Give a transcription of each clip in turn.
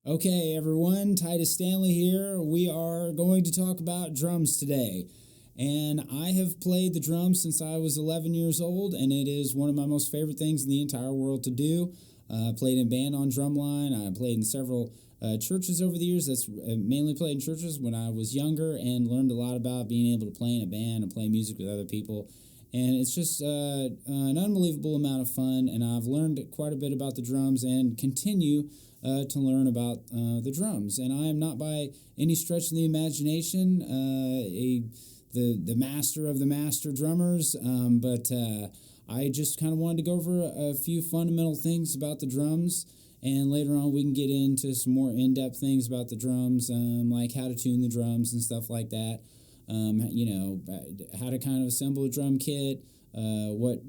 Okay, everyone, Titus Stanley here. We are going to talk about drums today. And I have played the drums since I was 11 years old, and it is one of my most favorite things in the entire world to do. I played in band on drumline. I played in several churches over the years. That's mainly played in churches when I was younger and learned a lot about being able to play in a band and play music with other people. And it's just an unbelievable amount of fun, and I've learned quite a bit about the drums and continue to learn about the drums. And I am not by any stretch of the imagination the master of the master drummers, but I just kind of wanted to go over a few fundamental things about the drums, and later on we can get into some more in-depth things about the drums, like how to tune the drums and stuff like that. How to kind of assemble a drum kit, what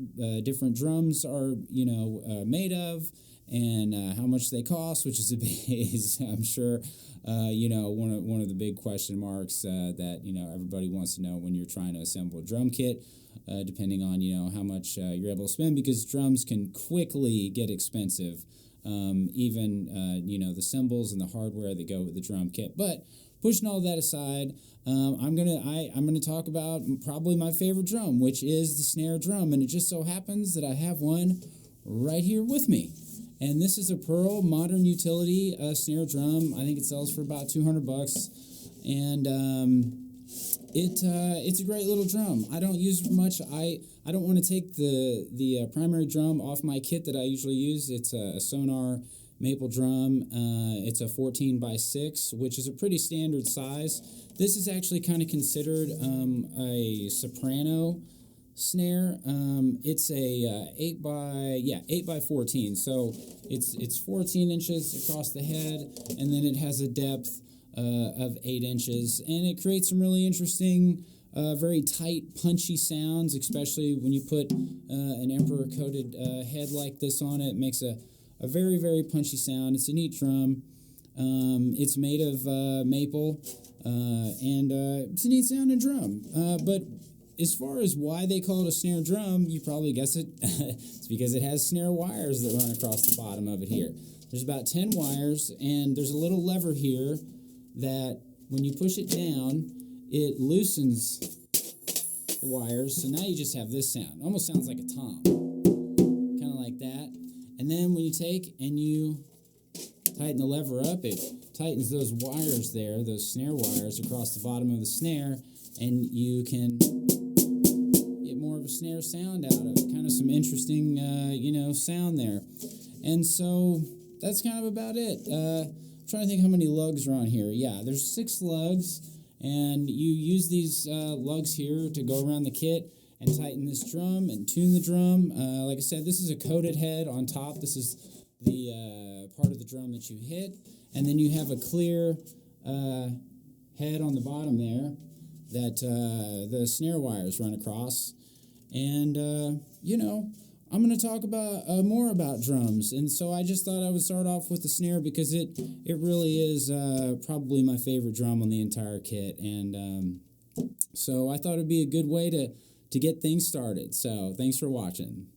different drums are, made of, and how much they cost, which is I'm sure, one of the big question marks that, everybody wants to know when you're trying to assemble a drum kit, depending on, how much you're able to spend, because drums can quickly get expensive, even the cymbals and the hardware that go with the drum kit. But pushing all that aside, I'm gonna talk about probably my favorite drum, which is the snare drum, and it just so happens that I have one right here with me. And this is a Pearl Modern Utility snare drum. I think it sells for about $200, and it's a great little drum. I don't use it much. I don't want to take the primary drum off my kit that I usually use. It's a Sonar maple drum. It's a 14x6, which is a pretty standard size. This is actually kind of considered a soprano snare. It's a 8x14, so it's 14 inches across the head, and then it has a depth of 8 inches, and it creates some really interesting, very tight, punchy sounds, especially when you put an emperor coated head like this on it. It makes a very, very punchy sound. It's a neat drum. It's made of maple, and it's a neat sounding drum. But as far as why they call it a snare drum, you probably guess it. It's because it has snare wires that run across the bottom of it here. There's about 10 wires, and there's a little lever here that when you push it down, it loosens the wires. So now you just have this sound. It almost sounds like a tom, kind of like that. And then when you take and you tighten the lever up, it tightens those wires there, those snare wires across the bottom of the snare, and you can get more of a snare sound out of it. Kind of some interesting, sound there. And so that's kind of about it. I'm trying to think how many lugs are on here. Yeah, there's 6 lugs, and you use these lugs here to go around the kit and tighten this drum and tune the drum. Like I said, this is a coated head on top. This is the part of the drum that you hit, and then you have a clear head on the bottom there that the snare wires run across. And I'm going to talk about more about drums, and so I just thought I would start off with the snare because it really is probably my favorite drum on the entire kit, and so I thought it'd be a good way to get things started. So thanks for watching.